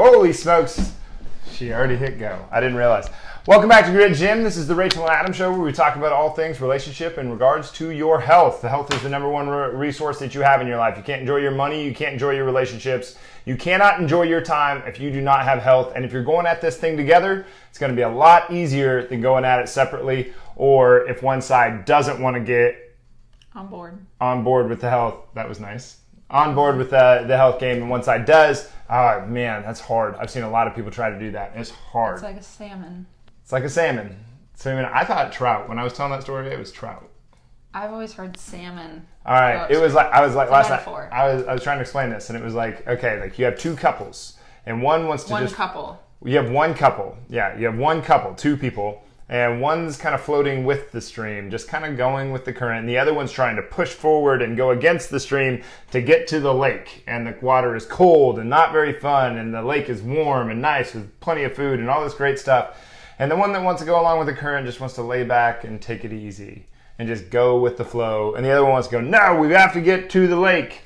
Holy smokes. She already hit go. I didn't realize. Welcome back to Grid Gym. This is the Rachel and Adam Show where we talk about all things relationship in regards to your health. The health is the number one resource that you have in your life. You can't enjoy your money. You can't enjoy your relationships. You cannot enjoy your time if you do not have health. And if you're going at this thing together, it's going to be a lot easier than going at it separately, or if one side doesn't want to get on board with the health. That was nice. On board with the health game, and one side does. Oh, man, that's hard. I've seen a lot of people try to do that. It's hard. It's like a salmon. It's like a salmon. I thought trout. When I was telling that story, it was trout. I've always heard salmon. All right. It was like last night. Metaphor. I was trying to explain this, and it was like, okay, like you have two couples, and one wants to one couple. You have one couple. Yeah, you have one couple, two people, and one's kind of floating with the stream, just kind of going with the current, and the other one's trying to push forward and go against the stream to get to the lake, and the water is cold and not very fun, and the lake is warm and nice with plenty of food and all this great stuff. And the one that wants to go along with the current just wants to lay back and take it easy and just go with the flow. And the other one wants to go, no, we have to get to the lake.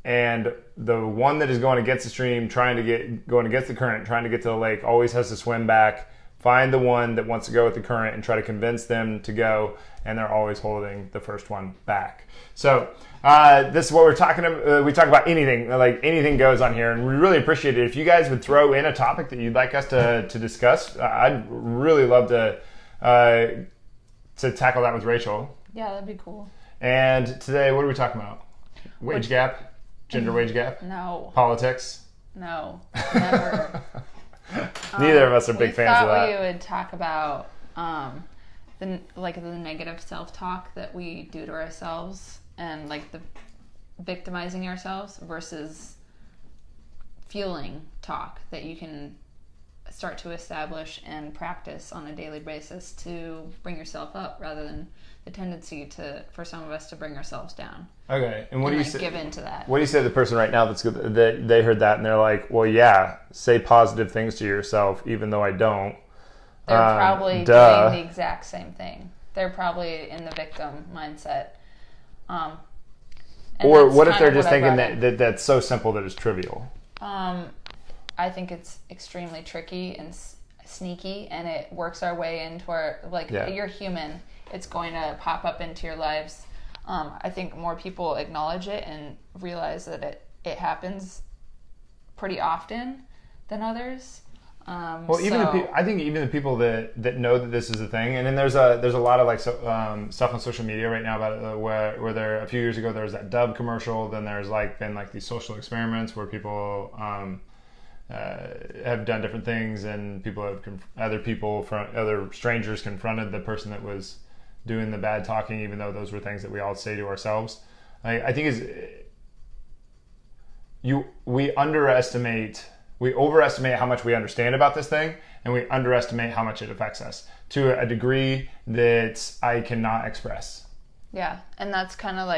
And the one that is going against the stream, going against the current, trying to get to the lake, always has to swim back, find the one that wants to go with the current and try to convince them to go. And they're always holding the first one back. So this is what we're talking about. We talk about anything, like anything goes on here, and we really appreciate it. If you guys would throw in a topic that you'd like us to discuss, I'd really love to tackle that with Rachel. Yeah, that'd be cool. And today, what are we talking about? Wage gap? Gender wage gap? No. Politics? No, never. Neither of us are big fans of that. We thought we would talk about the negative self-talk that we do to ourselves, and like the victimizing ourselves versus fueling talk that you can start to establish and practice on a daily basis to bring yourself up, rather than the tendency for some of us to bring ourselves down. Okay, and what do you say? Give into that. What do you say to the person right now that they heard that and they're like, "Well, yeah, say positive things to yourself, even though I don't." They're probably doing the exact same thing. They're probably in the victim mindset. Or what if they're just thinking that's so simple that it's trivial? I think it's extremely tricky and sneaky, and it works our way into our, you're human. It's going to pop up into your lives. I think more people acknowledge it and realize that it happens pretty often than others. I think even the people that know that this is a thing, and then there's a lot of stuff on social media right now about it, where there a few years ago there was that Dove commercial. Then there's been these social experiments where people have done different things, and other strangers confronted the person that was doing the bad talking, even though those were things that we all say to ourselves. I think we overestimate how much we understand about this thing, and we underestimate how much it affects us to a degree that I cannot express. Yeah, and that's kind of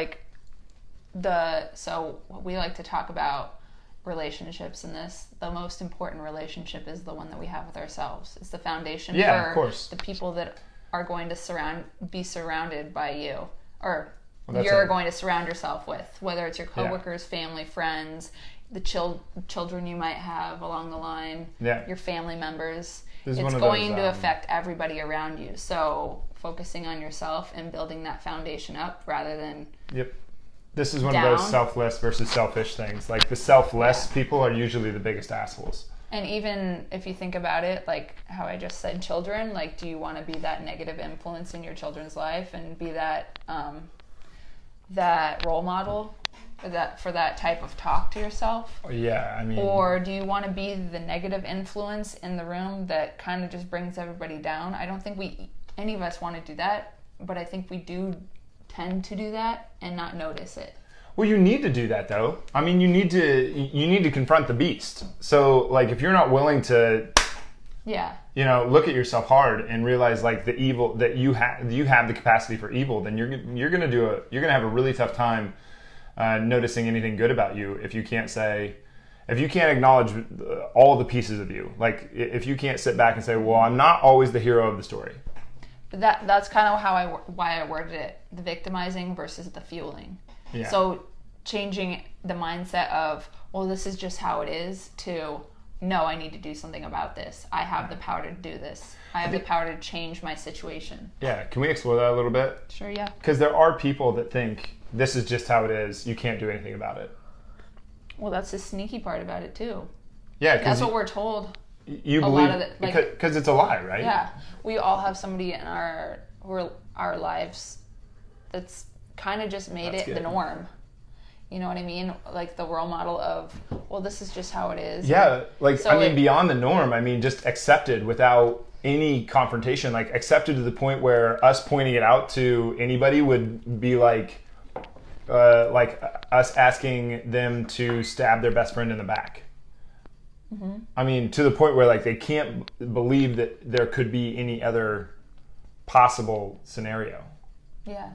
so we like to talk about relationships in this. The most important relationship is the one that we have with ourselves. It's the foundation for the people that are going to be surrounded by you, or you're going to surround yourself with, whether it's your coworkers, family, friends, the children you might have along the line, your family members. It's going to affect everybody around you. So focusing on yourself and building that foundation up rather than This is one of those selfless versus selfish things. Like the selfless people are usually the biggest assholes. And even if you think about it, like how I just said, children, do you want to be that negative influence in your children's life and be that that role model for that type of talk to yourself? Yeah, I mean. Or do you want to be the negative influence in the room that kind of just brings everybody down? I don't think any of us want to do that, but I think we do tend to do that and not notice it. Well, you need to do that though. I mean, you need to confront the beast. So if you're not willing to look at yourself hard and realize the evil that you have the capacity for evil, then you're going to have a really tough time noticing anything good about you if you can't acknowledge all the pieces of you. If you can't sit back and say, well, I'm not always the hero of the story. But that's kind of why I worded it, the victimizing versus the fueling. Yeah. So changing the mindset of, well, this is just how it is, to, no, I need to do something about this. I have the power to do this. I have the power to change my situation. Yeah. Can we explore that a little bit? Sure, yeah. Because there are people that think this is just how it is. You can't do anything about it. Well, that's the sneaky part about it, too. Yeah. That's what we're told. You believe, because it's a lie, right? Yeah. We all have somebody in our lives that's kind of just made it the norm. You know what I mean? Like the role model of, well, this is just how it is. Yeah, beyond the norm. I mean, just accepted without any confrontation. Like accepted to the point where us pointing it out to anybody would be like us asking them to stab their best friend in the back. Mm-hmm. I mean, to the point where like they can't believe that there could be any other possible scenario. Yeah.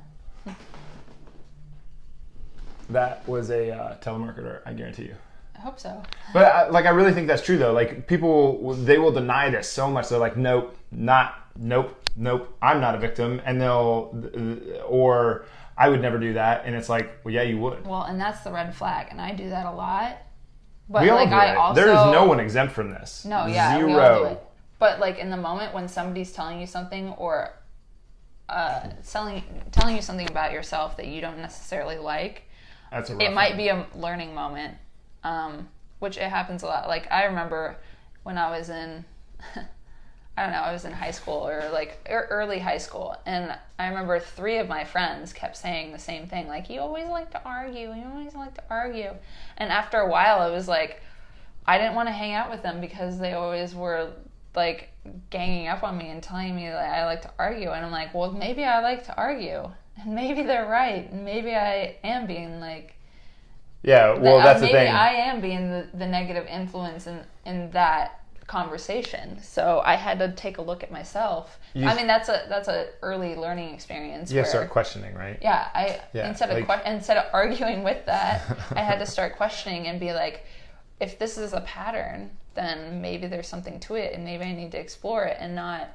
That was a telemarketer, I guarantee you. I hope so. But I really think that's true though. Like people, they will deny this so much. They're like, nope, I'm not a victim, and or I would never do that. And it's like, well, yeah, you would. Well, and that's the red flag, and I do that a lot. But we all do it. There is no one exempt from this. No, yeah, Zero. we all do it. But like in the moment when somebody's telling you something or telling you something about yourself that you don't necessarily like, it might be a learning moment, which it happens a lot. Like I remember when I was in, I was in high school or early high school, and I remember 3 of my friends kept saying the same thing, like, you always like to argue, and after a while it was like, I didn't want to hang out with them because they always were like ganging up on me and telling me that I like to argue, and I'm like, well, maybe I like to argue. And maybe they're right. And maybe I am being like... Yeah, well, that's the thing. Maybe I am being the negative influence in that conversation. So I had to take a look at myself. That's a early learning experience. You have to start questioning, right? Yeah. Instead of arguing with that, I had to start questioning and be like, if this is a pattern, then maybe there's something to it, and maybe I need to explore it and not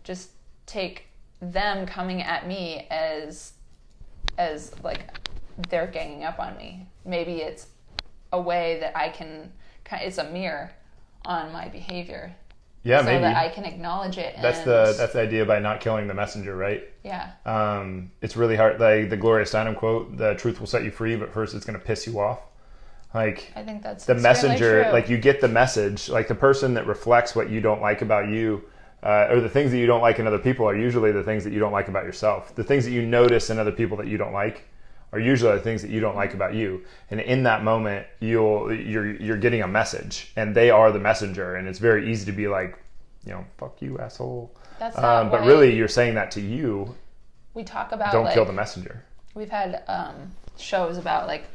just take them coming at me as like they're ganging up on me. Maybe it's a way that I can, it's a mirror on my behavior. Yeah, so maybe. that I can acknowledge it. That's the idea by not killing the messenger, right? Yeah. It's really hard. Like the Gloria Steinem quote, "The truth will set you free, but first it's going to piss you off." Like I think that's the messenger. True. Like you get the message. Like the person that reflects what you don't like about you. Or the things that you don't like in other people are usually the things that you don't like about yourself. The things that you notice in other people that you don't like are usually the things that you don't like about you. And in that moment, you're getting a message, and they are the messenger. And it's very easy to be like, fuck you, asshole. That's not but really, you're saying that to you. We talk about don't kill the messenger. We've had shows about like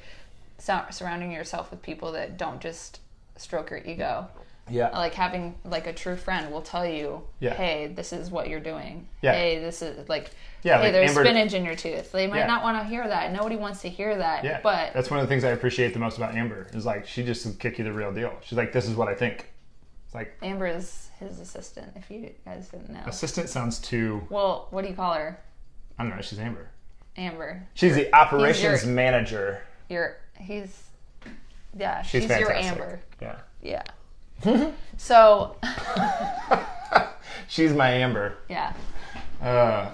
surrounding yourself with people that don't just stroke your ego. Yeah. Like having like a true friend will tell you, hey, this is what you're doing. Yeah. Hey, this is like, hey, like there's spinach in your tooth. They might not want to hear that. Nobody wants to hear that. Yeah. But that's one of the things I appreciate the most about Amber is like, she just will kick you the real deal. She's like, this is what I think. It's like, Amber is his assistant, if you guys didn't know. Assistant sounds too... Well, what do you call her? I don't know. She's Amber. Amber. She's the operations manager. She's fantastic. your Amber. Yeah. Yeah. So she's my Amber. Yeah.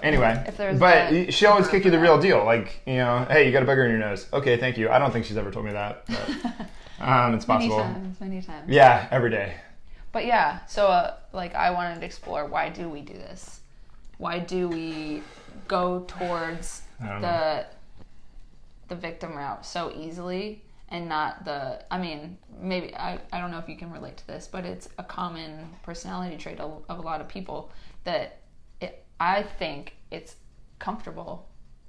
Anyway, she always kick you the real deal. Like, hey, you got a booger in your nose. Okay, thank you. I don't think she's ever told me that, but it's possible. Many times. Yeah, every day. But yeah, so I wanted to explore, why do we do this? Why do we go towards the victim route so easily? And not maybe, I don't know if you can relate to this, but it's a common personality trait of a lot of people that I think it's comfortable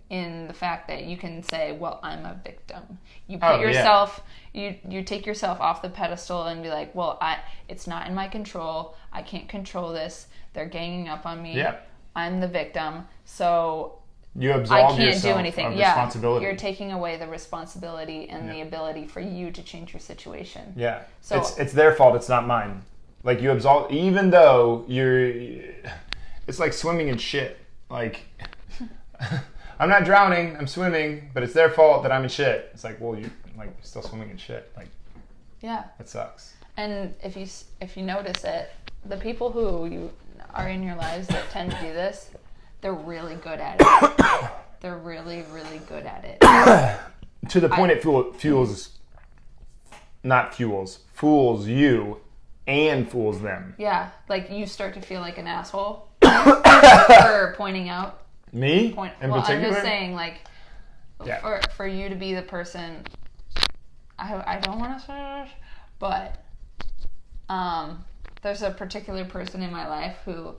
in the fact that you can say, well, I'm a victim. You put yourself, you take yourself off the pedestal and be like, well, it's not in my control. I can't control this. They're ganging up on me. Yeah. I'm the victim. So you absolve I can't yourself do anything. of responsibility. You're taking away the responsibility and the ability for you to change your situation. Yeah. So it's their fault. It's not mine. Like you absolve, even though it's like swimming in shit. Like I'm not drowning, I'm swimming, but it's their fault that I'm in shit. It's like, well, you're still swimming in shit. Like, yeah, it sucks. And if you notice it, the people who you are in your lives that tend to do this, they're really good at it. They're really, really good at it. To the point fools you and fools them. Yeah, like you start to feel like an asshole for pointing out. Me? In particular? I'm just saying, like, yeah. for you to be the person, I don't want to say this, but there's a particular person in my life who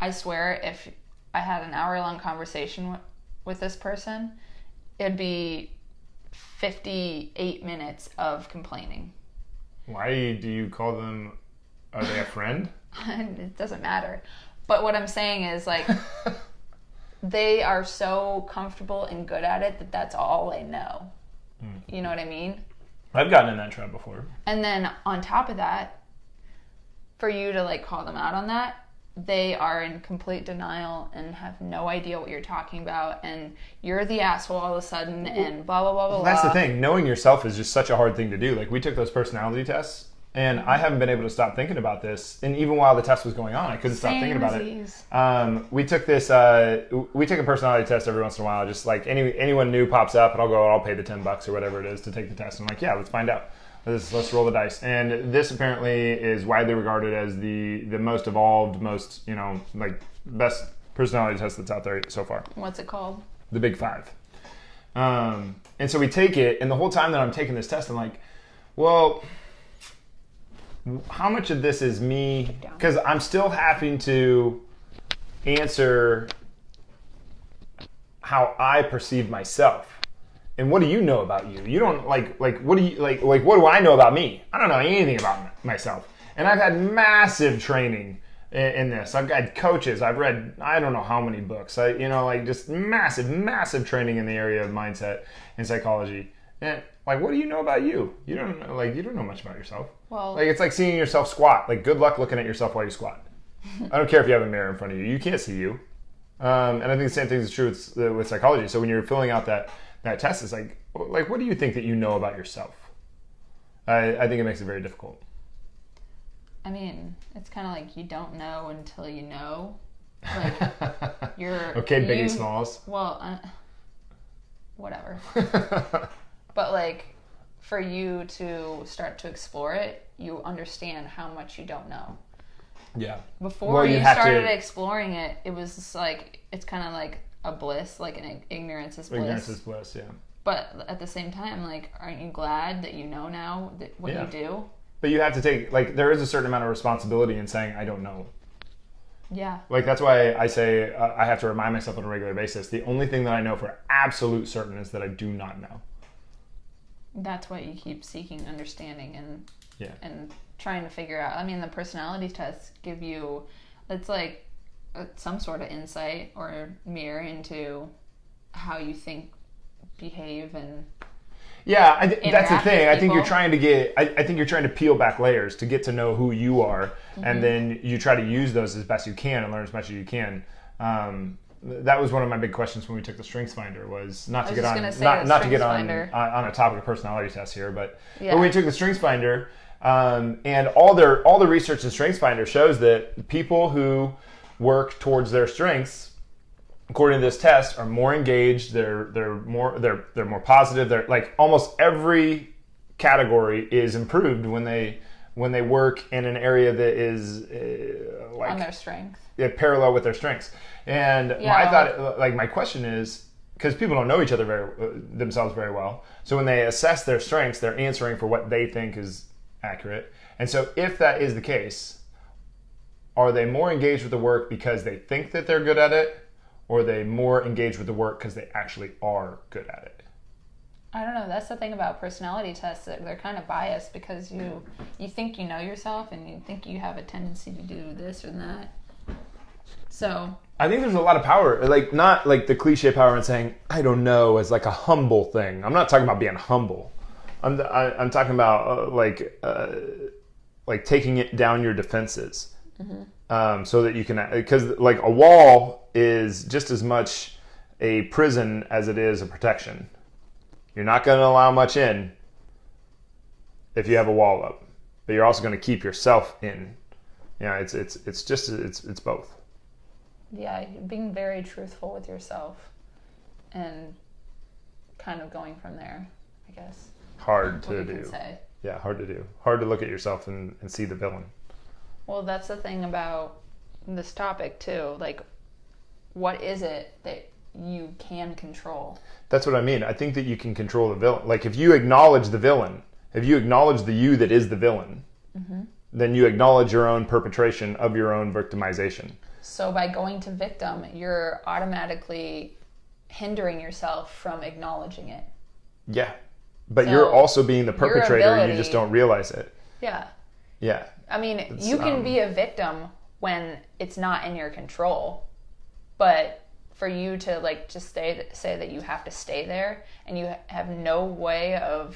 I swear if I had an hour-long conversation with this person, it'd be 58 minutes of complaining. Why do you call them, are they a friend? It doesn't matter. But what I'm saying is, like, they are so comfortable and good at it that that's all they know. You know what I mean? I've gotten in that trap before. And then on top of that, for you to like call them out on that, they are in complete denial and have no idea what you're talking about, and you're the asshole all of a sudden, and blah blah blah blah. That's the thing. Knowing yourself is just such a hard thing to do. Like, we took those personality tests, and I haven't been able to stop thinking about this. And even while the test was going on, I couldn't stop thinking about it. We took this. We take a personality test every once in a while. Just like anyone new pops up, and I'll pay the $10 or whatever it is to take the test. And I'm like, yeah, let's find out. Let's roll the dice. And this apparently is widely regarded as the most evolved, most, like, best personality test that's out there so far. What's it called? The Big Five. And so we take it, and the whole time that I'm taking this test, I'm like, well, how much of this is me? Because I'm still having to answer how I perceive myself. And what do you know about you? You don't what do you what do I know about me? I don't know anything about myself. And I've had massive training in this. I've got coaches. I've read I don't know how many books. Just massive training in the area of mindset and psychology. And what do you know about you? You don't know much about yourself. Well, it's like seeing yourself squat. Like, good luck looking at yourself while you squat. I don't care if you have a mirror in front of you. You can't see you. And I think the same thing is true with psychology. So when you're filling out that test, is like what do you think that you know about yourself? I think it makes it very difficult. I mean, it's kind of like you don't know until you know. Like, you're okay, Biggie Smalls. Well, whatever. But like, for you to start to explore it, you understand how much you don't know. Yeah. Before you started exploring it, it was just like, it's kind of like a bliss, like an ignorance is bliss. Ignorance is bliss, yeah. But at the same time, like, aren't you glad that you know now what you do? But you have to take, there is a certain amount of responsibility in saying, I don't know. Yeah. That's why I say I have to remind myself on a regular basis. The only thing that I know for absolute certain is that I do not know. That's why you keep seeking understanding and trying to figure out. I mean, the personality tests give you, it's like some sort of insight or mirror into how you think, behave, and that's the thing. I think you're trying to I think you're trying to peel back layers to get to know who you are, and then you try to use those as best you can and learn as much as you can. That was one of my big questions when we took the Strengths Finder, was not to get on a topic of personality tests here, but when we took the Strengths Finder, and all the research in Strengths Finder shows that people who work towards their strengths, according to this test, are more engaged. They're more positive. They're like, almost every category is improved when they work in an area that is on their strength. Yeah, parallel with their strengths. And my question is, because people don't know each other themselves very well, so when they assess their strengths, they're answering for what they think is accurate. And so if that is the case, are they more engaged with the work because they think that they're good at it, or are they more engaged with the work because they actually are good at it? I don't know. That's the thing about personality tests. They're kind of biased because you think you know yourself and you think you have a tendency to do this or that. So I think there's a lot of power, not like the cliche power in saying I don't know as like a humble thing. I'm not talking about being humble. I'm talking about taking it down your defenses. Mm-hmm. So that you can, because like a wall is just as much a prison as it is a protection. You're not going to allow much in if you have a wall up, but you're also going to keep yourself in. It's both. Yeah, being very truthful with yourself and kind of going from there, I guess. Hard to do. Yeah, hard to do. Hard to look at yourself and see the villain. Well, that's the thing about this topic too. Like, what is it that you can control? That's what I mean. I think that you can control the villain. Like, if you acknowledge the villain, if you acknowledge the you that is the villain, then you acknowledge your own perpetration of your own victimization. So by going to victim, you're automatically hindering yourself from acknowledging it. Yeah. But you're also being the perpetrator and you just don't realize it. Yeah. Yeah. I mean, you can be a victim when it's not in your control. But for you to like just say that you have to stay there and you have no way of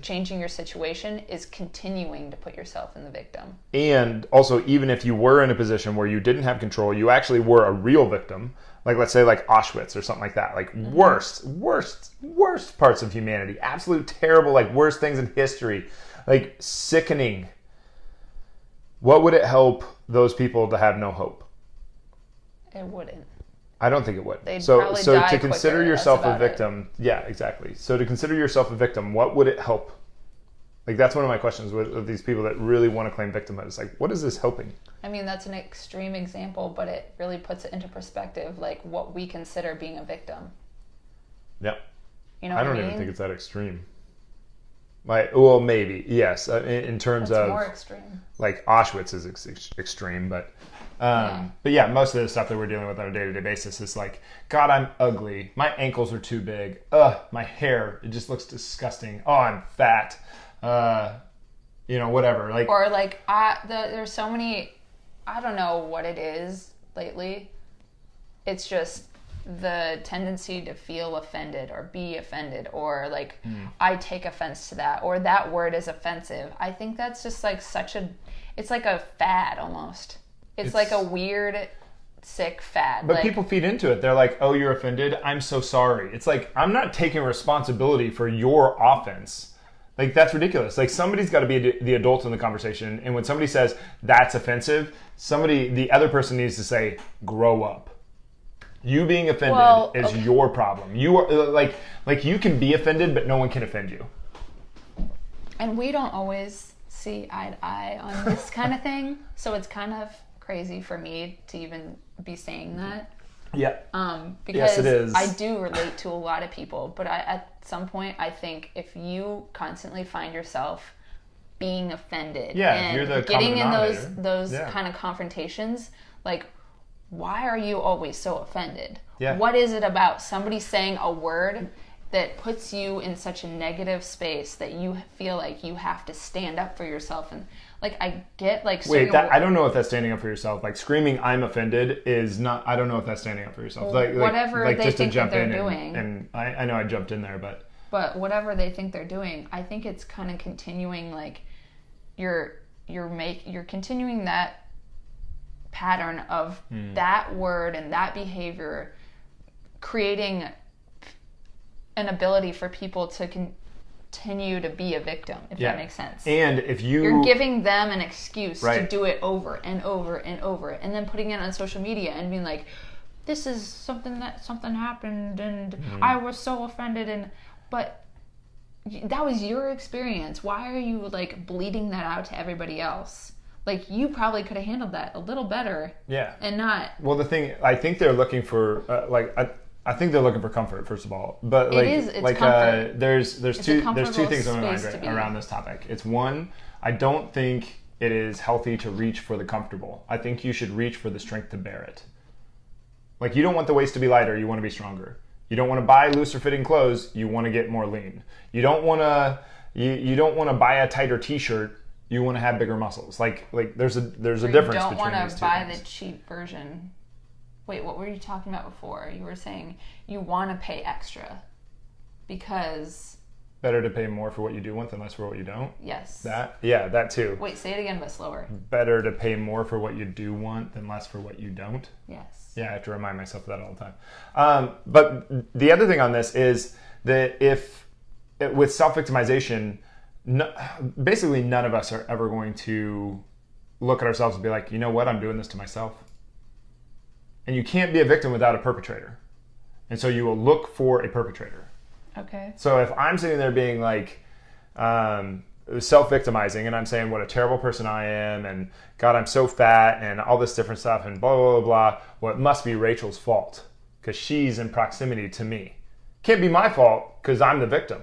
changing your situation is continuing to put yourself in the victim. And also, even if you were in a position where you didn't have control, you actually were a real victim. Like, let's say like Auschwitz or something like that. Like worst parts of humanity. Absolute terrible, like worst things in history. Like sickening. What would it help those people to have no hope? It wouldn't. I don't think it would. They'd probably die to consider quicker, yourself a victim, yeah, exactly. So to consider yourself a victim, what would it help? Like, that's one of my questions with these people that really want to claim victimhood. It's like, what is this helping? I mean, that's an extreme example, but it really puts it into perspective, like what we consider being a victim. Yeah. You know what I mean? I don't even think it's that extreme. Like, well, maybe, yes. In terms of more extreme. Like Auschwitz is extreme, but yeah, most of the stuff that we're dealing with on a day-to-day basis is like, God, I'm ugly. My ankles are too big. My hair, it just looks disgusting. Oh, I'm fat. Whatever. Like, or like, there's so many. I don't know what it is lately. It's just the tendency to feel offended or be offended or like I take offense to that or that word is offensive. I think that's just like it's like a fad almost. It's like a weird sick fad. But like, people feed into it. They're like, oh, you're offended? I'm so sorry. It's like, I'm not taking responsibility for your offense. Like, that's ridiculous. Like, somebody's got to be the adult in the conversation. And when somebody says that's offensive, the other person needs to say, grow up. You being offended is your problem. You are like you can be offended, but no one can offend you. And we don't always see eye to eye on this kind of thing. So it's kind of crazy for me to even be saying that. Yeah. Because yes, it is. I do relate to a lot of people, but at some point I think if you constantly find yourself being offended and you're the getting in those kind of confrontations, like, why are you always so offended? Yeah. What is it about somebody saying a word that puts you in such a negative space that you feel like you have to stand up for yourself? And like, I get like I don't know if that's standing up for yourself. Like, screaming "I'm offended" is not. I don't know if that's standing up for yourself. Like whatever they just think to jump that they're in doing. And I know I jumped in there, but whatever they think they're doing, I think it's kind of continuing. Like, you're continuing that pattern of that word and that behavior, creating an ability for people to continue to be a victim, if that makes sense. And if you're giving them an excuse to do it over and over and over, and then putting it on social media and being like, this is something happened and I was so offended, but that was your experience. Why are you like bleeding that out to everybody else? Like, you probably could have handled that a little better. Yeah. And not. Well, the thing, I think they're looking for, I think they're looking for comfort, first of all. But like, it's comfort. There's two things on my mind around this topic. It's one, I don't think it is healthy to reach for the comfortable. I think you should reach for the strength to bear it. Like, you don't want the waist to be lighter, you want to be stronger. You don't want to buy looser fitting clothes, you want to get more lean. You don't want to you don't want to buy a tighter t-shirt. You want to have bigger muscles. Like there's a difference between these two things. You don't want to buy the cheap version. Wait, what were you talking about before? You were saying you want to pay extra because Better to pay more for what you do want than less for what you don't? Yes. That too. Wait, say it again, but slower. Better to pay more for what you do want than less for what you don't? Yes. Yeah, I have to remind myself of that all the time. But the other thing on this is that with self-victimization, basically none of us are ever going to look at ourselves and be like, you know what, I'm doing this to myself. And you can't be a victim without a perpetrator. And so you will look for a perpetrator. Okay. So if I'm sitting there being like self-victimizing and I'm saying what a terrible person I am and God, I'm so fat and all this different stuff and blah, blah, blah, blah, well, it must be Rachel's fault because she's in proximity to me. Can't be my fault because I'm the victim.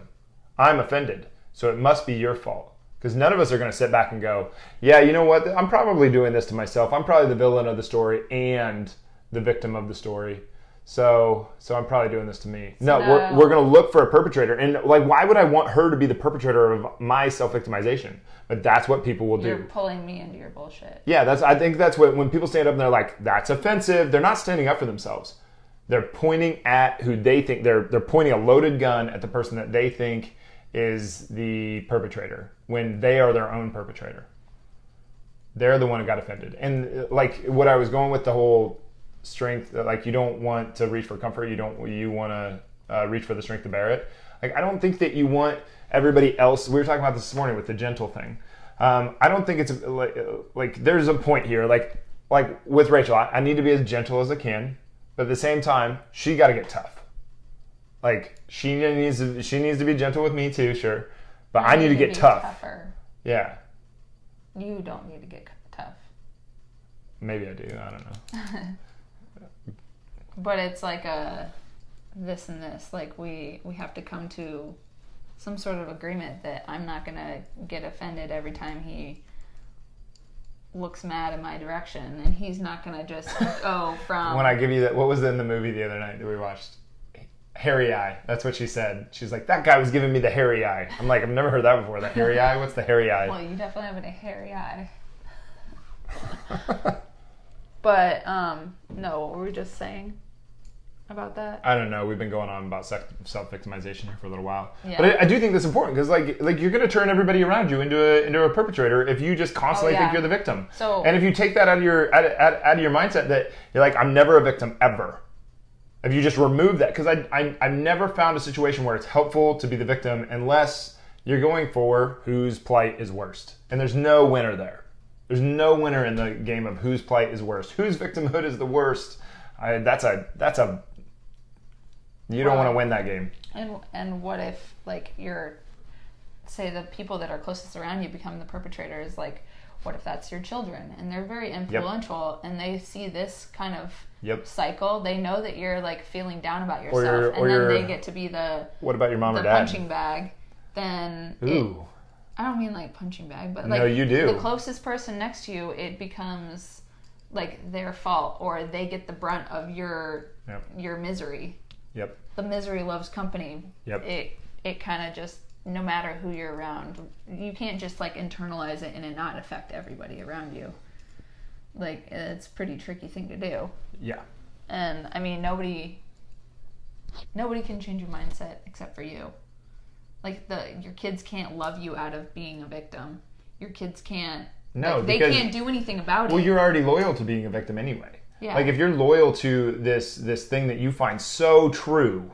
I'm offended. So it must be your fault. Because none of us are going to sit back and go, yeah, you know what? I'm probably doing this to myself. I'm probably the villain of the story and the victim of the story. So I'm probably doing this to me. No, we're going to look for a perpetrator. And like, why would I want her to be the perpetrator of my self-victimization? But that's what people will do. You're pulling me into your bullshit. Yeah, I think that's what, when people stand up and they're like, that's offensive, they're not standing up for themselves. They're pointing at who they think, they're pointing a loaded gun at the person that they think is the perpetrator when they are their own perpetrator. They're the one who got offended. And like what I was going with the whole strength, like you don't want to reach for comfort, you want to reach for the strength to bear it. Like I don't think that you want everybody else, we were talking about this morning with the gentle thing. I don't think it's like there's a point here, like with Rachel, I need to be as gentle as I can, but at the same time, she got to get tough. Like she needs to be gentle with me too, sure, but I need to get tough. Tougher. Yeah. You don't need to get tough. Maybe I do. I don't know. But it's like a this and this. Like we have to come to some sort of agreement that I'm not gonna get offended every time he looks mad in my direction, and he's not gonna just go from. When I give you that, what was in the movie the other night that we watched? Hairy eye. That's what she said. She's like, that guy was giving me the hairy eye. I'm like, I've never heard that before. The hairy eye? What's the hairy eye? Well, you definitely have a hairy eye. But, no, what were we just saying about that? I don't know. We've been going on about self-victimization here for a little while. Yeah. But I do think that's important because like you're going to turn everybody around you into a perpetrator if you just constantly think you're the victim. And if you take that out of your mindset that you're like, I'm never a victim ever. If you just remove that, because I've never found a situation where it's helpful to be the victim unless you're going for whose plight is worst. And there's no winner there. There's no winner in the game of whose plight is worst. Whose victimhood is the worst. That's a you don't want to win that game. And what if like say the people that are closest around you become the perpetrators? Like, what if that's your children and they're very influential and they see this kind of cycle? They know that you're like feeling down about yourself, and then they get to be the what about your mom or dad? Punching bag. Then I don't mean like punching bag, but like no, you do. The closest person next to you, it becomes like their fault, or they get the brunt of your misery. Yep. The misery loves company. Yep. It kind of just, no matter who you're around, you can't just like internalize it and it not affect everybody around you. Like, it's a pretty tricky thing to do. Yeah. And I mean, nobody can change your mindset except for you. Like your kids can't love you out of being a victim. Your kids can't. No, they can't do anything about it. Well, you're already loyal to being a victim anyway. Yeah. Like if you're loyal to this thing that you find so true,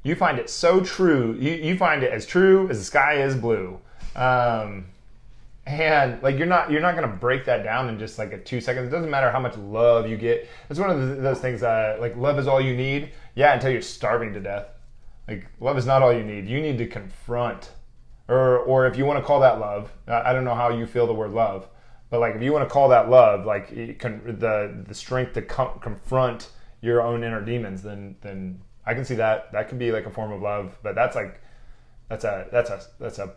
you find it so true. You find it as true as the sky is blue, and like you're not gonna break that down in just like a 2 seconds. It doesn't matter how much love you get. It's one of those things like love is all you need. Yeah, until you're starving to death. Like love is not all you need. You need to confront, or if you want to call that love. I don't know how you feel the word love. But like, if you want to call that love, like the strength to confront your own inner demons, then I can see that could be like a form of love. But that's a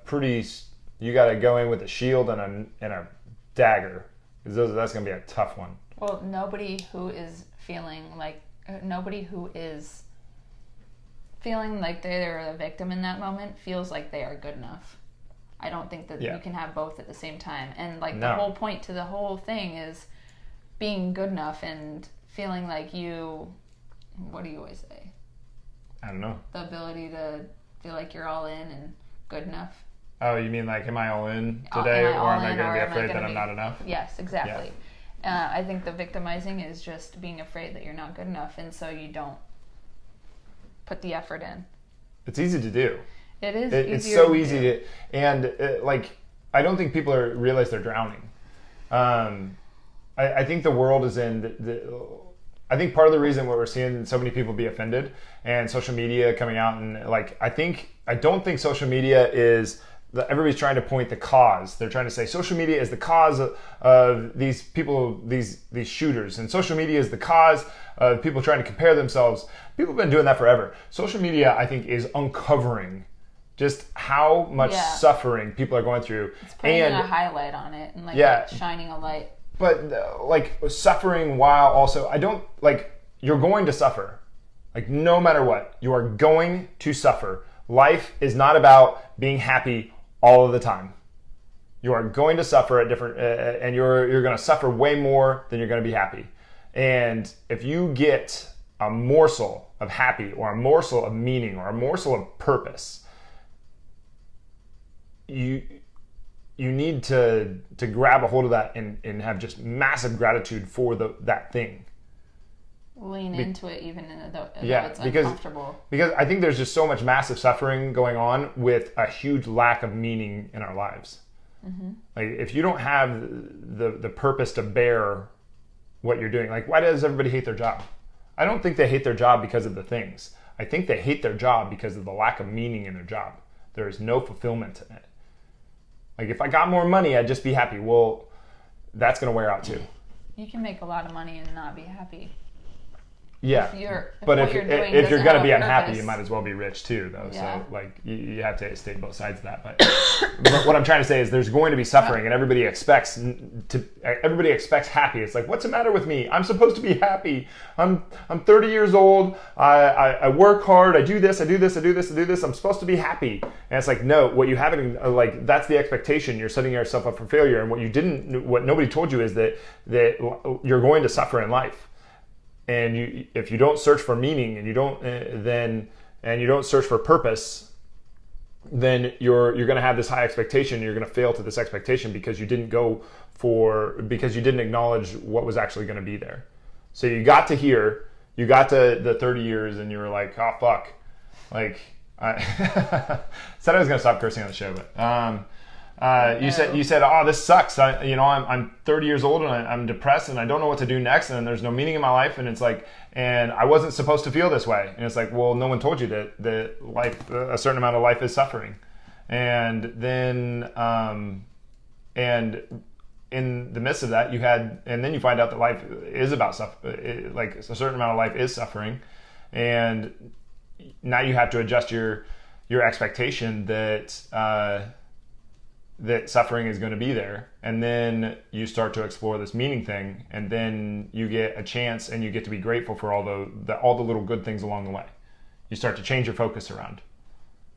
pretty. You got to go in with a shield and a dagger, because that's going to be a tough one. Well, nobody who is feeling like they're a victim in that moment feels like they are good enough. I don't think that you can have both at the same time. And like the whole point to the whole thing is being good enough and feeling like what do you always say? I don't know. The ability to feel like you're all in and good enough. Oh, you mean like, am I all in today, or am I going to be afraid that I'm not enough? Yes, exactly. Yeah. I think the victimizing is just being afraid that you're not good enough, and so you don't put the effort in. It's easy to do. It is. It's so easy to, and like, I don't think people realize they're drowning. I think the world is in I think part of the reason why we're seeing so many people be offended and social media coming out, and like, I don't think social media is everybody's trying to point the cause. They're trying to say social media is the cause of these people, these shooters, and social media is the cause of people trying to compare themselves. People have been doing that forever. Social media, I think, is uncovering just how much suffering people are going through. It's putting a highlight on it and like shining a light. But like, suffering while also, you're going to suffer. Like, no matter what, you are going to suffer. Life is not about being happy all of the time. You are going to suffer at different, and you're going to suffer way more than you're going to be happy. And if you get a morsel of happy, or a morsel of meaning, or a morsel of purpose, you need to grab a hold of that and have just massive gratitude for that thing. Lean into it even though it's uncomfortable. Because I think there's just so much massive suffering going on with a huge lack of meaning in our lives. Mm-hmm. Like, if you don't have the purpose to bear what you're doing, like, why does everybody hate their job? I don't think they hate their job because of the things. I think they hate their job because of the lack of meaning in their job. There is no fulfillment in it. Like, if I got more money, I'd just be happy. Well, that's going to wear out too. You can make a lot of money and not be happy. Yeah, if you're going to be unhappy, you might as well be rich too, though. Yeah. So, like, you have to state both sides of that. But what I'm trying to say is, there's going to be suffering, and everybody expects happy. It's like, what's the matter with me? I'm supposed to be happy. I'm 30 years old. I work hard. I do this. I do this. I do this. I do this. I'm supposed to be happy. And it's like, no. What you haven't, like, that's the expectation. You're setting yourself up for failure. And what nobody told you is that you're going to suffer in life. And if you don't search for meaning, and you don't search for purpose, then you're going to have this high expectation. You're going to fail to this expectation because you didn't acknowledge what was actually going to be there. So you got to the 30 years, and you were like, oh fuck, like, I said I was going to stop cursing on the show, but you said, oh, this sucks. I'm 30 years old, and I'm depressed, and I don't know what to do next, and there's no meaning in my life, and it's like, and I wasn't supposed to feel this way. And it's like, well, no one told you that life, a certain amount of life is suffering. And then, and in the midst of that, and then you find out that life is about suffering, like, a certain amount of life is suffering. And now you have to adjust your expectation that suffering is going to be there, and then you start to explore this meaning thing, and then you get a chance, and you get to be grateful for all the little good things along the way. You start to change your focus around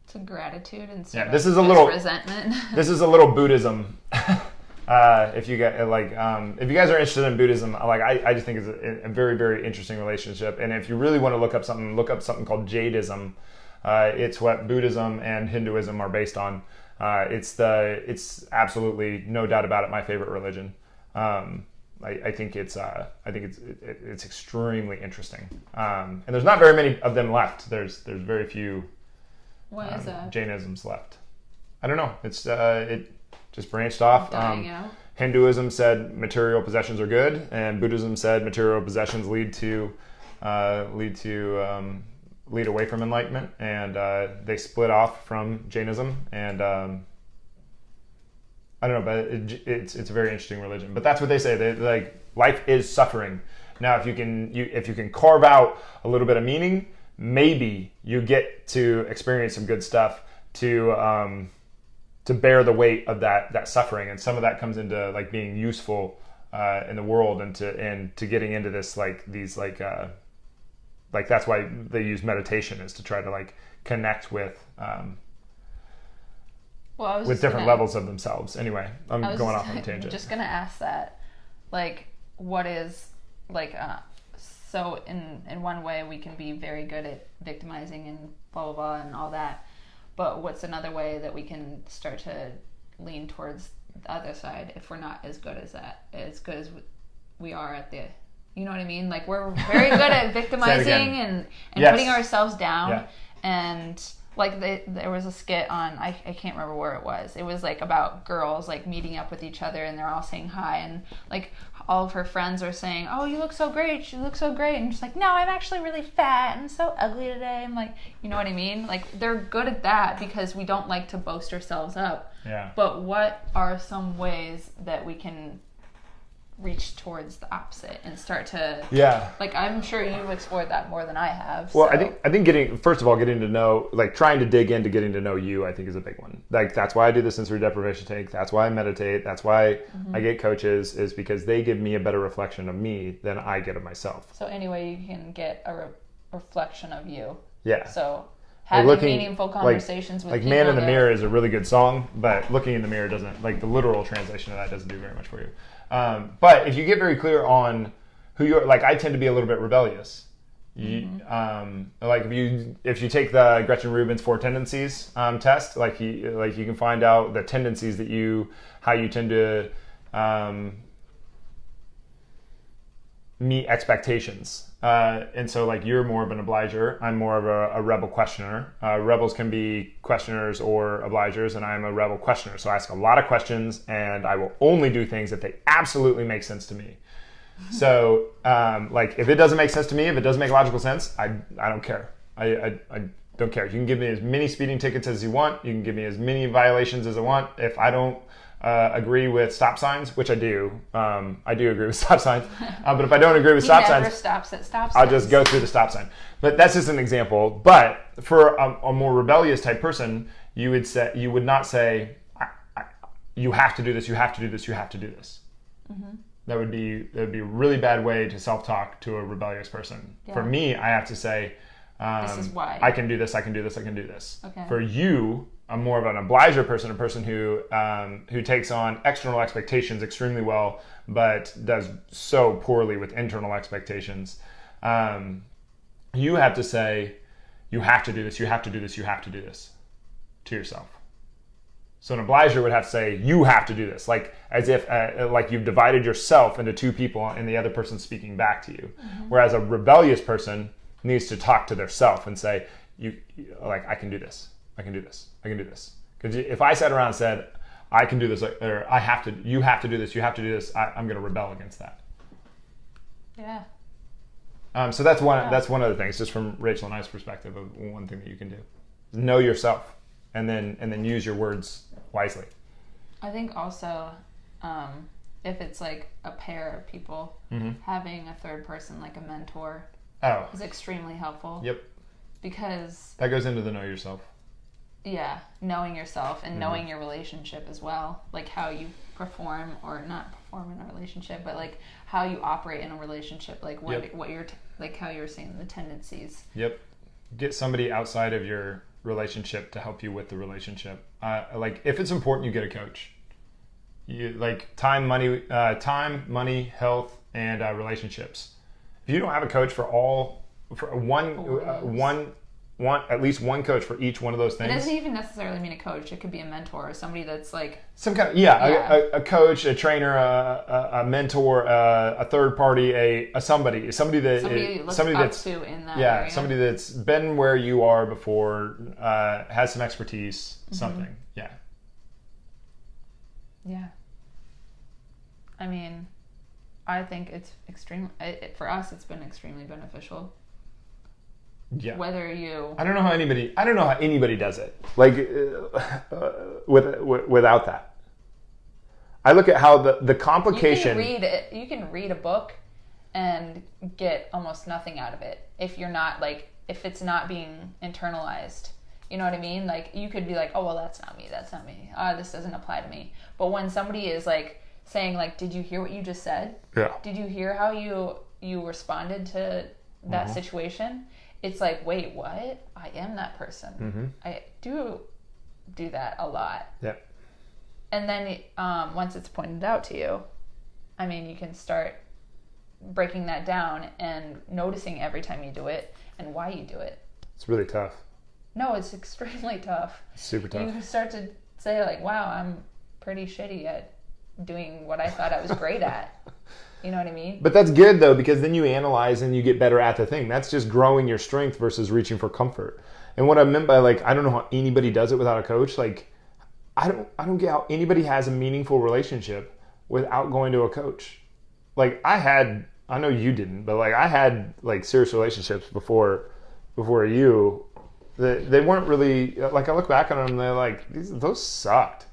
to gratitude instead of resentment. This is a little Buddhism. If you guys are interested in Buddhism, I just think it's a very, very interesting relationship. And if you really want to look up something called Jadeism. It's what Buddhism and Hinduism are based on. It's absolutely, no doubt about it, my favorite religion. I think it's extremely interesting. And there's not very many of them left. There's very few Jainisms left. I don't know. It just branched off. Dying out. Hinduism said material possessions are good, and Buddhism said material possessions lead away from enlightenment, and they split off from Jainism, and I don't know, but it's a very interesting religion. But that's what they say. They, like, life is suffering. Now, if you can carve out a little bit of meaning, maybe you get to experience some good stuff to bear the weight of that suffering, and some of that comes into, like, being useful in the world, and to getting into this, like, these, like that's why they use meditation, is to try to, like, connect with different levels of themselves. Anyway, I'm going off on a tangent. Just gonna ask that, like, what is, like, so in one way we can be very good at victimizing and blah blah blah and all that. But what's another way that we can start to lean towards the other side if we're not as good as we are at the, you know what I mean? Like, we're very good at victimizing and putting ourselves down. Yeah. And like there was a skit on, I can't remember where it was. It was like about girls like meeting up with each other and they're all saying hi, and like all of her friends are saying, oh, you look so great, you look so great, and she's like, no, I'm actually really fat, I'm so ugly today. I'm like, you know what I mean? Like, they're good at that because we don't like to boast ourselves up. Yeah. But what are some ways that we can reach towards the opposite and start to, like, I'm sure you've explored that more than I have. Well, so. I think getting to know, like, trying to dig into getting to know you, I think is a big one. Like, that's why I do the sensory deprivation tank. That's why I meditate. That's why I get coaches, is because they give me a better reflection of me than I get of myself. So anyway, you can get a reflection of you. Yeah. So having meaningful conversations with like people. Man in the Mirror is a really good song, but looking in the mirror doesn't, like, the literal translation of that doesn't do very much for you. But if you get very clear on who you're, like, I tend to be a little bit rebellious. Like if you take the Gretchen Rubin's 4 tendencies test, like you can find out the tendencies that how you tend to meet expectations. And so, like, you're more of an obliger. I'm more of a rebel questioner. Rebels can be questioners or obligers, and I'm a rebel questioner. So I ask a lot of questions, and I will only do things if they absolutely make sense to me. So, like, if it doesn't make sense to me, if it doesn't make logical sense, I don't care. I don't care. You can give me as many speeding tickets as you want. You can give me as many violations as I want. If I don't agree with stop signs, which I do agree with stop signs, but if I don't agree with stop signs, stops at stop signs, I'll just go through the stop sign. But that's just an example. But for a more rebellious type person, you would not say, you have to do this, you have to do this, you have to do this. Mm-hmm. That would be a really bad way to self-talk to a rebellious person. Yeah. For me, I have to say, this is why I can do this, I can do this, I can do this. Okay. For you, I'm more of an obliger person, a person who takes on external expectations extremely well, but does so poorly with internal expectations. You have to say, you have to do this, you have to do this, you have to do this to yourself. So an obliger would have to say, you have to do this, like as if like you've divided yourself into two people and the other person's speaking back to you. Mm-hmm. Whereas a rebellious person needs to talk to their self and say, you like, I can do this, I can do this, I can do this. Because if I sat around and said, I can do this, or I have to, you have to do this, you have to do this, I'm going to rebel against that. Yeah. So that's one of the things, just from Rachel and I's perspective, of one thing that you can do. Know yourself, and then use your words wisely. I think also, if it's like a pair of people, having a third person, like a mentor, is extremely helpful. Yep. Because that goes into the know yourself. Yeah, knowing yourself and knowing your relationship as well, like how you perform or not perform in a relationship, but like how you operate in a relationship, like what you're like how you were saying, the tendencies. Yep. Get somebody outside of your relationship to help you with the relationship. Like if it's important, you get a coach. You like time, money, health, and relationships. If you don't have a coach for at least one coach for each one of those things. It doesn't even necessarily mean a coach. It could be a mentor or somebody that's like some kind of a coach, a trainer, a mentor, a third party, somebody that's to in that area. Somebody that's been where you are before, has some expertise, something. Yeah. I mean, I think it's for us. It's been extremely beneficial. Yeah. Whether you, I don't know how anybody does it. Like without that. I look at how the complication. You can read a book and get almost nothing out of it if if it's not being internalized. You know what I mean? Like you could be like, oh well, that's not me. This doesn't apply to me. But when somebody is like saying like, did you hear what you just said? Yeah. Did you hear how you responded to that situation? It's like, wait, what? I am that person. Mm-hmm. I do that a lot. Yeah. And then once it's pointed out to you, I mean, you can start breaking that down and noticing every time you do it and why you do it. It's really tough. No, it's extremely tough. Super tough. You start to say like, wow, I'm pretty shitty at doing what I thought I was great at. You know what I mean? But that's good though, because then you analyze and you get better at the thing. That's just growing your strength versus reaching for comfort. And what I meant by like, I don't know how anybody does it without a coach. Like, I don't get how anybody has a meaningful relationship without going to a coach. Like I know you didn't, but like I had like serious relationships before you. They weren't really, like I look back on them, they're like, those sucked.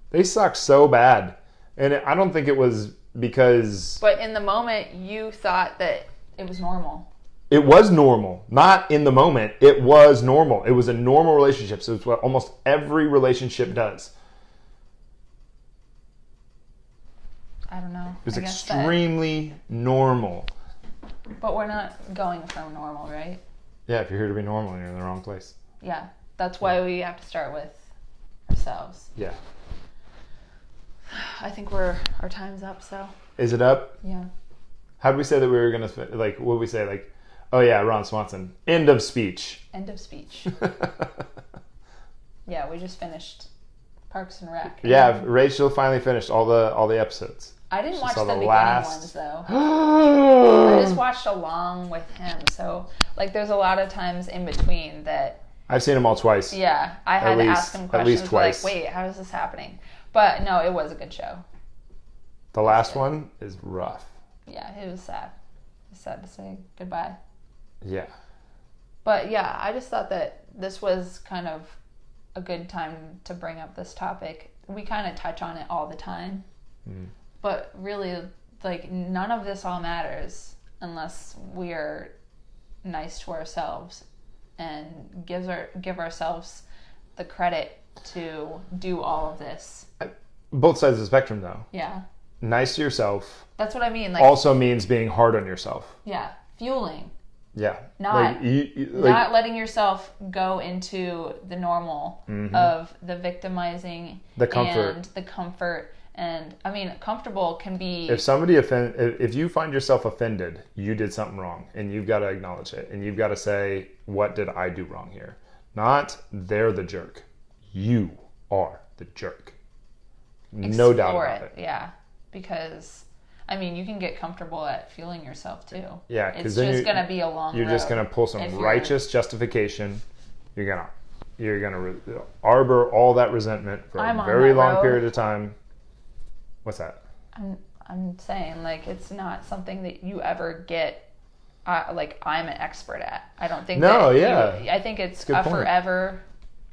They sucked so bad. And I don't think it was because... But in the moment, you thought that it was normal. It was normal. Not in the moment. It was normal. It was a normal relationship. So it's what almost every relationship does. I don't know. It was extremely normal. But we're not going from normal, right? Yeah, if you're here to be normal, you're in the wrong place. Yeah, that's why we have to start with ourselves. Yeah. I think our time's up, so. Is it up? Yeah. How did we say that we were going to, like, what did we say? Like, oh yeah, Ron Swanson. End of speech. End of speech. Yeah, we just finished Parks and Rec. Yeah, Rachel finally finished all the episodes. I didn't watch the beginning ones, though. I just watched along with him. So, like, there's a lot of times in between that... I've seen them all twice. Yeah, I had to ask him questions. At least twice. Like, wait, how is this happening? But, no, it was a good show. The last one is rough. Yeah, it was sad. It's sad to say goodbye. Yeah. But, yeah, I just thought that this was kind of a good time to bring up this topic. We kind of touch on it all the time. Mm. But really, like, none of this all matters unless we are nice to ourselves and give ourselves the credit to do all of this. Both sides of the spectrum, though. Yeah. Nice to yourself. That's what I mean. Like, also means being hard on yourself. Yeah. Fueling. Yeah. Not not letting yourself go into the normal of the victimizing, the comfort. And the comfort. And I mean, comfortable can be... If you find yourself offended, you did something wrong, and you've got to acknowledge it, and you've got to say, what did I do wrong here? Not, they're the jerk. You are the jerk. No doubt about it. Yeah, because, I mean, you can get comfortable at feeling yourself, too. Yeah, because it's just going to be a long road. You're just going to pull some righteous justification. You're going to arbor all that resentment for a very long period of time. What's that? I'm saying, like, it's not something that you ever get, like, I'm an expert at. I don't think I think it's a forever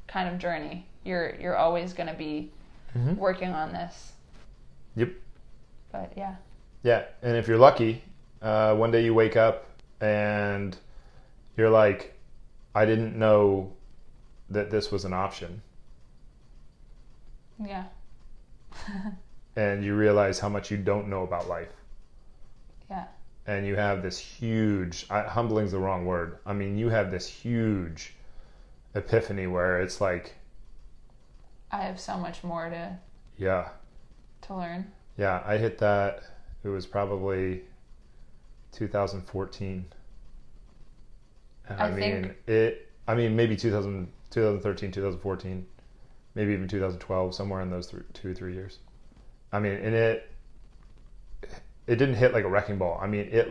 kind of journey. You're always going to be working on this. Yep. But, yeah. Yeah, and if you're lucky, one day you wake up and you're like, I didn't know that this was an option. Yeah. And you realize how much you don't know about life. Yeah. And you have this huge, humbling's the wrong word. I mean, you have this huge epiphany where it's like... I have so much more to learn. Yeah, I hit that, it was probably 2014. And I mean, maybe 2013, 2014, maybe even 2012, somewhere in those 2-3 years. I mean, and it didn't hit like a wrecking ball. I mean, it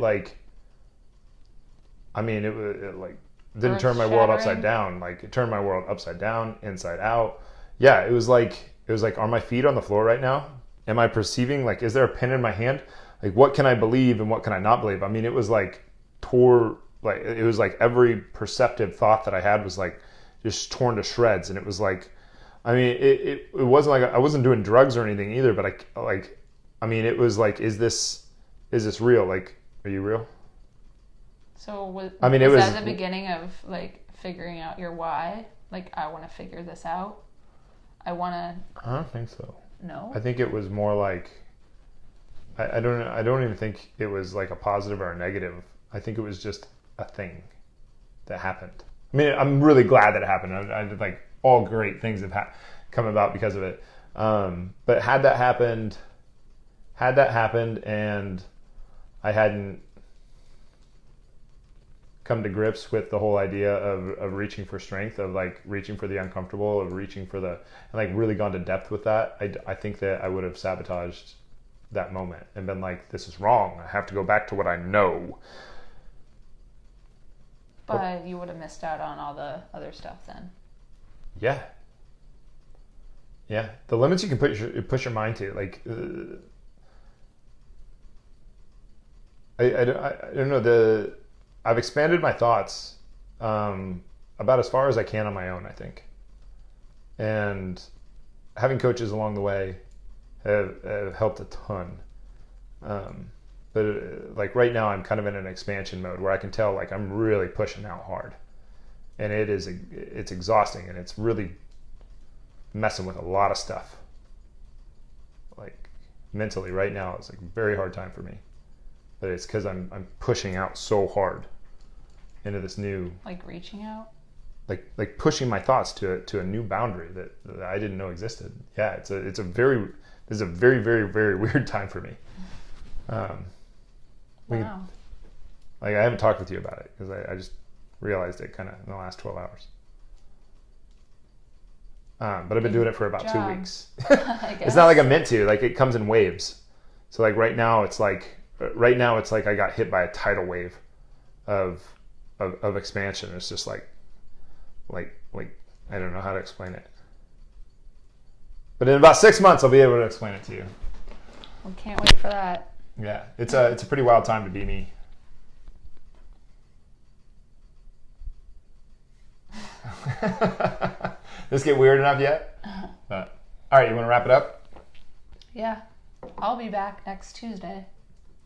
didn't turn my world upside down. Like, it turned my world upside down, inside out. Yeah, it was like, are my feet on the floor right now? Am I perceiving, like, is there a pen in my hand? Like, what can I believe and what can I not believe? I mean, it was like it was like every perceptive thought that I had was like just torn to shreds. And it was like, I mean, it wasn't like I wasn't doing drugs or anything either, but I mean, it was like, is this real? Like, are you real? So was that the beginning of like figuring out your why? Like, I want to figure this out. I don't think so. No. I think it was more like, I don't even think it was like a positive or a negative. I think it was just a thing that happened. I mean, I'm really glad that it happened. I did like all great things have come about because of it. But had that happened and I hadn't come to grips with the whole idea of reaching for strength, of like reaching for the uncomfortable, of reaching for and like really gone to depth with that, I think that I would have sabotaged that moment and been like, this is wrong. I have to go back to what I know. But you would have missed out on all the other stuff then. Yeah. Yeah. The limits you can push your mind to, like, I don't know, I've expanded my thoughts about as far as I can on my own, I think. And having coaches along the way have helped a ton. But like right now I'm kind of in an expansion mode where I can tell like I'm really pushing out hard. And it's exhausting, and it's really messing with a lot of stuff. Like mentally right now it's like a very hard time for me. But it's because I'm pushing out so hard into this new, like reaching out, like pushing my thoughts to a new boundary that I didn't know existed. Yeah, this is a very very very weird time for me. Wow. Like I haven't talked with you about it because I just realized it kind of in the last 12 hours. But I've been doing it for about 2 weeks. It's not like I'm meant to. Like it comes in waves. So like right now it's like I got hit by a tidal wave of expansion. It's just like I don't know how to explain it. But in about 6 months I'll be able to explain it to you. Well, can't wait for that. Yeah, it's a pretty wild time to be me. This get weird enough yet? All right, you want to wrap it up? Yeah, I'll be back next Tuesday.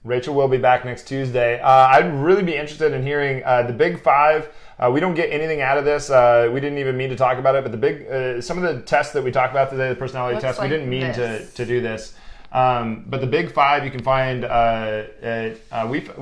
Rachel will be back next Tuesday. I'd really be interested in hearing the Big Five. We don't get anything out of this. We didn't even mean to talk about it, but the big some of the tests that we talked about today, the personality tests, like we didn't mean to do this. But the Big Five you can find.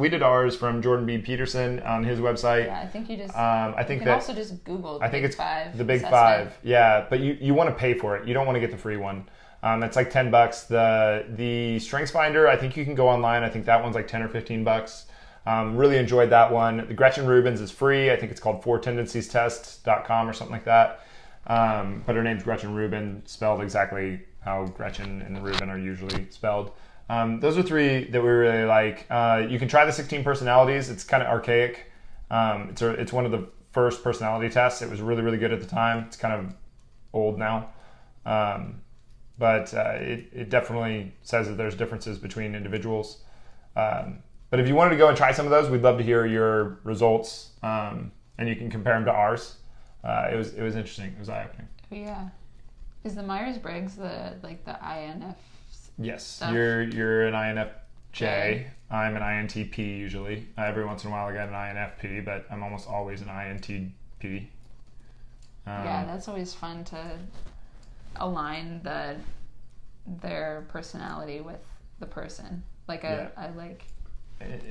We did ours from Jordan B. Peterson on his website. Yeah, I think you just. I think you can also just Google. I think Big it's Five the Big assessment. Five. Yeah, but you want to pay for it. You don't want to get the free one. It's like $10. The Strengths Finder, I think you can go online. I think that one's like $10 or $15. Really enjoyed that one. The Gretchen Rubin's is free. I think it's called 4tendenciestest.com or something like that. But her name's Gretchen Rubin, spelled exactly how Gretchen and Rubin are usually spelled. Those are three that we really like. You can try the 16 personalities. It's kind of archaic. It's one of the first personality tests. It was really, really good at the time. It's kind of old now. But it definitely says that there's differences between individuals. But if you wanted to go and try some of those, we'd love to hear your results, and you can compare them to ours. It was interesting. It was eye-opening. Yeah. Is the Myers-Briggs the INF? Yes. Stuff? You're an INFJ. Okay. I'm an INTP usually. Every once in a while I get an INFP, but I'm almost always an INTP. Yeah, that's always fun to align their personality with the person. Like I like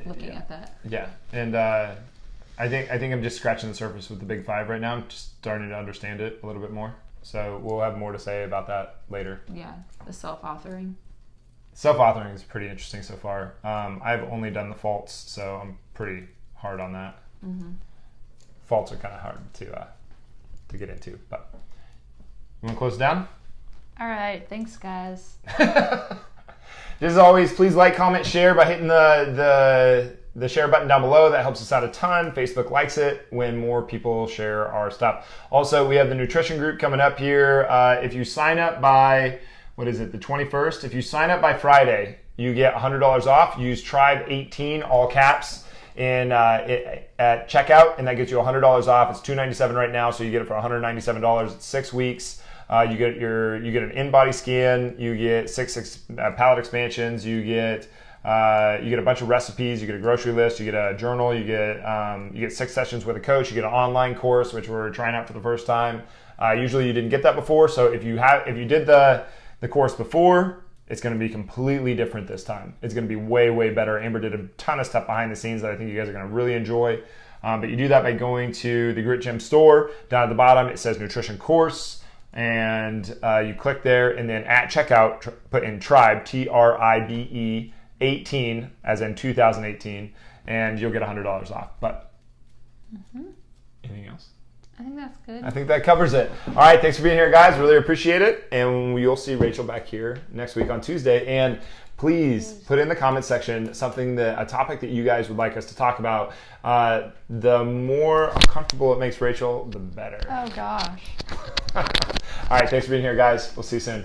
looking at that. Yeah, and I think I'm just scratching the surface with the Big Five right now. I'm just starting to understand it a little bit more. So we'll have more to say about that later. Yeah, the self-authoring. Self-authoring is pretty interesting so far. I've only done the faults, so I'm pretty hard on that. Mm-hmm. Faults are kind of hard to get into, but you want to close it down? All right, thanks guys. As always, please like, comment, share by hitting the share button down below. That helps us out a ton. Facebook likes it when more people share our stuff. Also, we have the nutrition group coming up here. If you sign up by, the 21st? If you sign up by Friday, you get $100 off. Use Tribe18, all caps, at checkout, and that gets you $100 off. It's $297 right now, so you get it for $197. It's 6 weeks. You get an in-body scan. You get six palette expansions. You get a bunch of recipes. You get a grocery list. You get a journal. You get 6 sessions with a coach. You get an online course, which we're trying out for the first time. Usually you didn't get that before, so if you did the course before, it's going to be completely different this time. It's going to be way, way better. Amber did a ton of stuff behind the scenes that I think you guys are going to really enjoy. But you do that by going to the Grit Gym store. Down at the bottom, it says Nutrition Course. And you click there, and then at checkout, put in Tribe, TRIBE 18, as in 2018, and you'll get $100 off. But Anything else? I think that's good. I think that covers it. All right, thanks for being here, guys. Really appreciate it. And you'll see Rachel back here next week on Tuesday. And please put in the comment section a topic that you guys would like us to talk about. The more uncomfortable it makes Rachel, the better. Oh, gosh. All right, thanks for being here, guys. We'll see you soon.